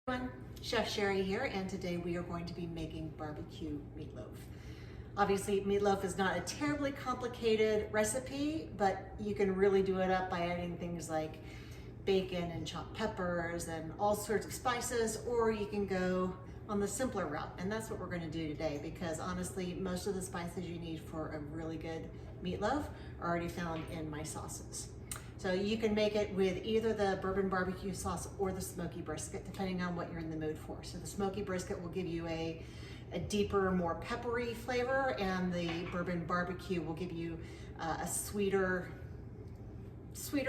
Everyone, Chef Sherri here, and today we are going to be making barbecue meatloaf. Obviously, meatloaf is not a terribly complicated recipe, but you can really do it up by adding things like bacon and chopped peppers and all sorts of spices, or you can go on the simpler route, and that's what we're going to do today, because honestly, most of the spices you need for a really good meatloaf are already found in my sauces. So you can make it with either the bourbon barbecue sauce or the smoky brisket, depending on what you're in the mood for. So the smoky brisket will give you a deeper, more peppery flavor, and the bourbon barbecue will give you a sweeter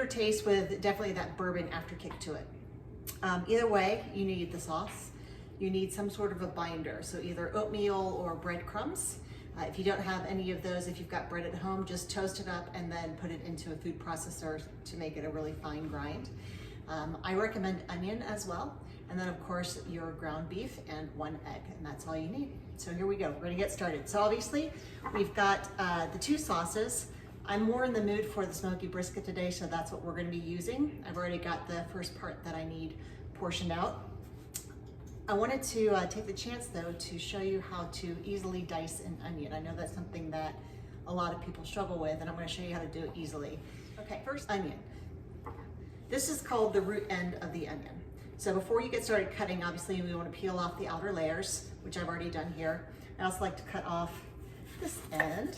taste with definitely that bourbon afterkick to it. Either way, you need the sauce. You need some sort of a binder, so either oatmeal or breadcrumbs. If you don't have any of those, if you've got bread at home, just toast it up and then put it into a food processor to make it a really fine grind. I recommend onion as well. And then of course your ground beef and 1 egg, and that's all you need. So here we go, we're gonna get started. So obviously we've got the 2 sauces. I'm more in the mood for the smoky brisket today, so that's what we're gonna be using. I've already got the first part that I need portioned out. I wanted to take the chance though to show you how to easily dice an onion. I know that's something that a lot of people struggle with, and I'm going to show you how to do it easily. Okay, first, onion. This is called the root end of the onion. So before you get started cutting, obviously we want to peel off the outer layers, which I've already done here. I also like to cut off this end.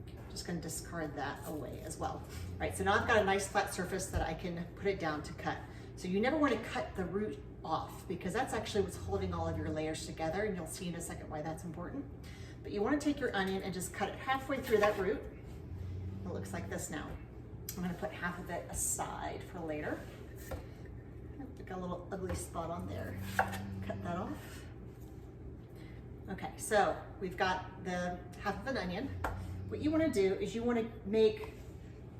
I'm just going to discard that away as well. All right, so now I've got a nice flat surface that I can put it down to cut. So you never want to cut the root off, because that's actually what's holding all of your layers together, and you'll see in a second why that's important. But you want to take your onion and just cut it halfway through that root. It looks like this now. I'm going to put half of it aside for later. I've got a little ugly spot on there. Cut that off. Okay, so we've got the half of an onion. What you want to do is you want to make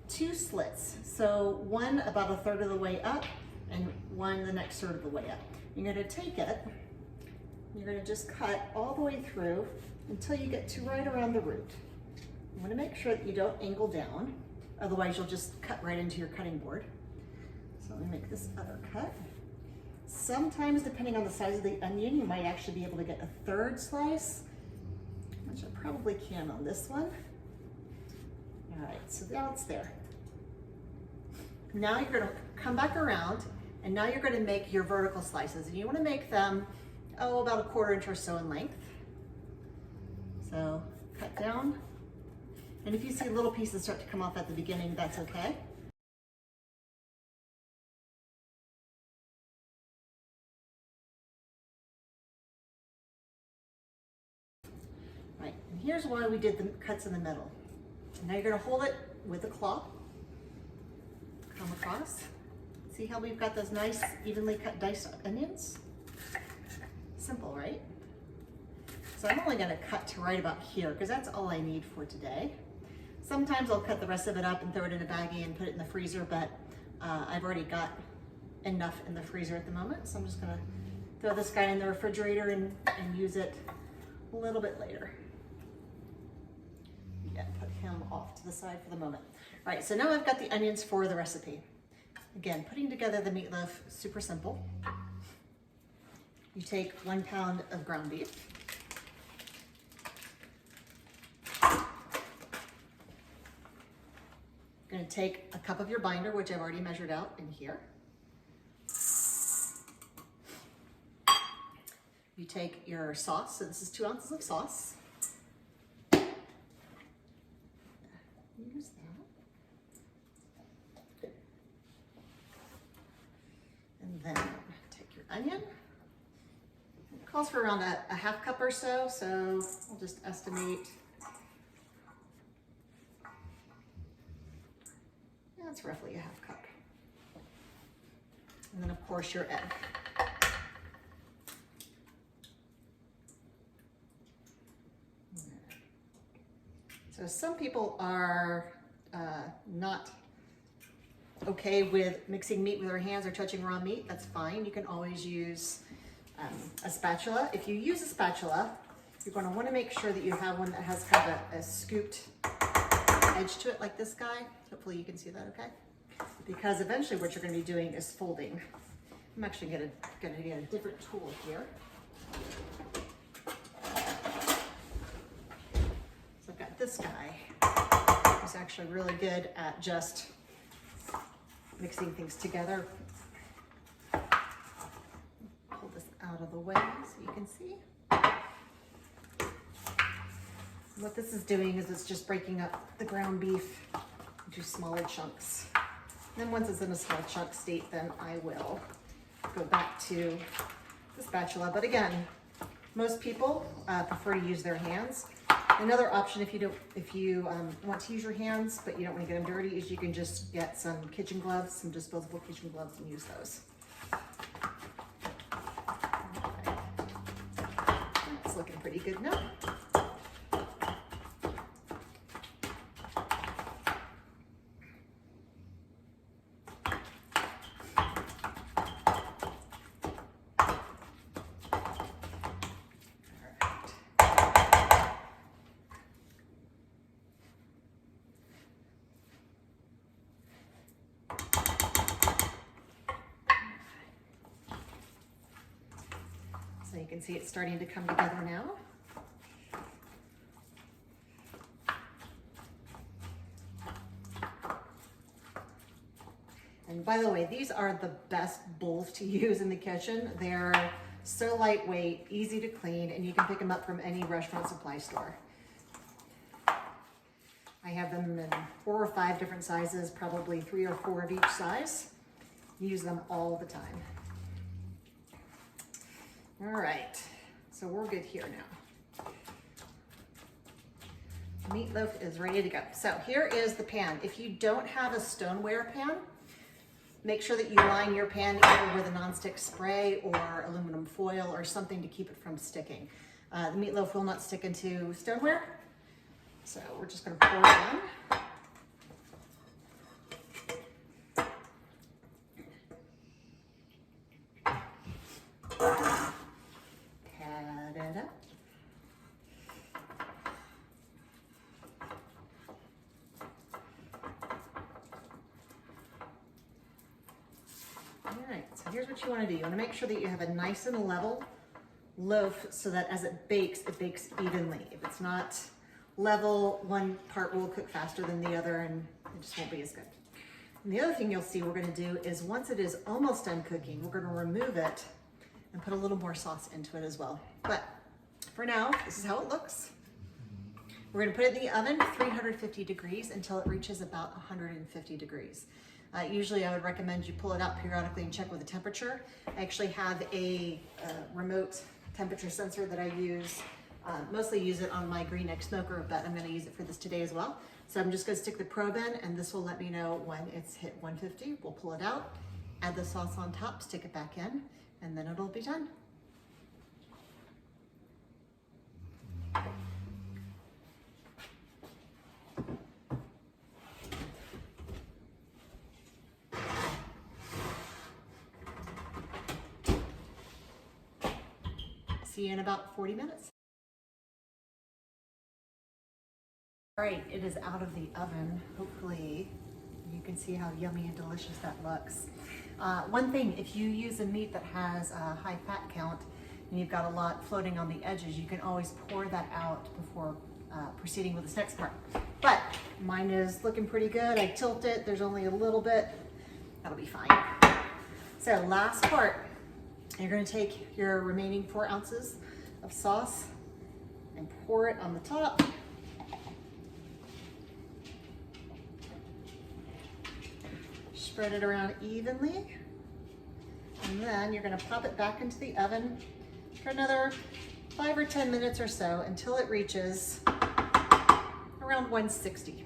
2 slits. So one about 1/3 of the way up, and one the next 1/3 of the way up. You're going to take it, you're going to just cut all the way through until you get to right around the root. You want to make sure that you don't angle down, otherwise you'll just cut right into your cutting board. So let me make this other cut. Sometimes, depending on the size of the onion, you might actually be able to get a 1/3 slice, which I probably can on this one. All right, so now it's there. Now you're going to come back around, and now you're going to make your vertical slices, and you want to make them, about 1/4 inch or so in length. So cut down, and if you see little pieces start to come off at the beginning, that's okay. Right, and here's why we did the cuts in the middle. Now you're going to hold it with a claw, come across. See how we've got those nice, evenly cut diced onions? Simple, right? So I'm only going to cut to right about here, because that's all I need for today. Sometimes I'll cut the rest of it up and throw it in a baggie and put it in the freezer, but I've already got enough in the freezer at the moment, so I'm just going to throw this guy in the refrigerator and use it a little bit later. Yeah, put him off to the side for the moment. All right, so now I've got the onions for the recipe. Again, putting together the meatloaf, super simple. You take 1 pound of ground beef. You're going to take a cup of your binder, which I've already measured out in here. You take your sauce, so this is 2 ounces of sauce. Use that. And then take your onion. It calls for around a 1/2 cup or so, so we'll just estimate. That's roughly a 1/2 cup. And then of course your egg. So some people are not okay with mixing meat with their hands or touching raw meat. That's fine. You can always use a spatula. If you use a spatula, you're going to want to make sure that you have one that has kind of a scooped edge to it, like this guy. Hopefully you can see that okay. Because eventually what you're going to be doing is folding I'm actually gonna get a different tool here. So I've got this guy who's actually really good at just mixing things together. Pull this out of the way so you can see. What this is doing is it's just breaking up the ground beef into smaller chunks. And then once it's in a small chunk state, then I will go back to the spatula. But again, most people prefer to use their hands. Another option if you want to use your hands, but you don't want to get them dirty, is you can just get some kitchen gloves, some disposable kitchen gloves, and use those. It's looking pretty good now. So you can see it's starting to come together now. And by the way, these are the best bowls to use in the kitchen. They're so lightweight, easy to clean, and you can pick them up from any restaurant supply store. I have them in 4 or 5 different sizes, probably 3 or 4 of each size. Use them all the time. All right, so we're good here now. Meatloaf is ready to go. So here is the pan. If you don't have a stoneware pan, make sure that you line your pan either with a nonstick spray or aluminum foil or something to keep it from sticking. The meatloaf will not stick into stoneware, so we're just gonna pour it in. So here's what you want to do. You want to make sure that you have a nice and level loaf so that as it bakes evenly. If it's not level, one part will cook faster than the other and it just won't be as good. And the other thing you'll see we're going to do is once it is almost done cooking, we're going to remove it and put a little more sauce into it as well. But for now, this is how it looks. We're going to put it in the oven, 350 degrees until it reaches about 150 degrees. Usually I would recommend you pull it out periodically and check with the temperature. I actually have a remote temperature sensor that I use, mostly use it on my green egg smoker, but I'm going to use it for this today as well. So I'm just going to stick the probe in and this will let me know when it's hit 150. We'll pull it out, add the sauce on top, stick it back in, and then it'll be done. See you in about 40 minutes. All right, it is out of the oven. Hopefully you can see how yummy and delicious that looks. One thing, if you use a meat that has a high fat count and you've got a lot floating on the edges, you can always pour that out before proceeding with this next part. But mine is looking pretty good. I tilt it, there's only a little bit. That'll be fine. So last part. You're going to take your remaining 4 ounces of sauce and pour it on the top. Spread it around evenly. And then you're going to pop it back into the oven for another 5 or 10 minutes or so until it reaches around 160.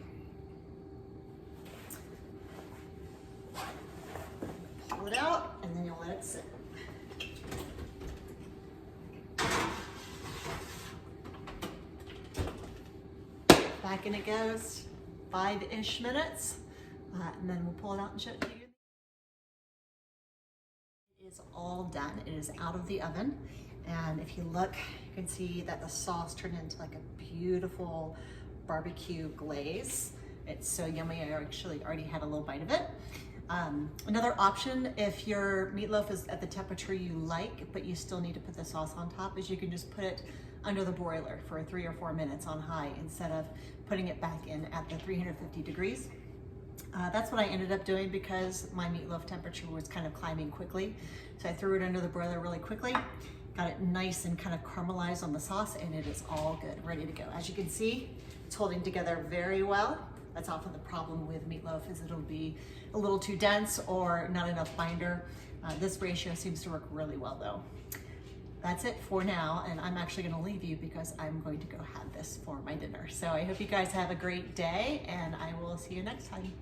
Pull it out and then you'll let it sit. Back in it goes, 5-ish minutes, and then we'll pull it out and show it to you. It is all done. It is out of the oven, and if you look, you can see that the sauce turned into like a beautiful barbecue glaze. It's so yummy. I actually already had a little bite of it. Another option, if your meatloaf is at the temperature you like, but you still need to put the sauce on top, is you can just put it under the broiler for 3 or 4 minutes on high instead of putting it back in at the 350 degrees. That's what I ended up doing because my meatloaf temperature was kind of climbing quickly. So I threw it under the broiler really quickly, got it nice and kind of caramelized on the sauce, and it is all good, ready to go. As you can see, it's holding together very well. That's often the problem with meatloaf, is it'll be a little too dense or not enough binder. This ratio seems to work really well though. That's it for now, and I'm actually gonna leave you because I'm going to go have this for my dinner. So I hope you guys have a great day, and I will see you next time.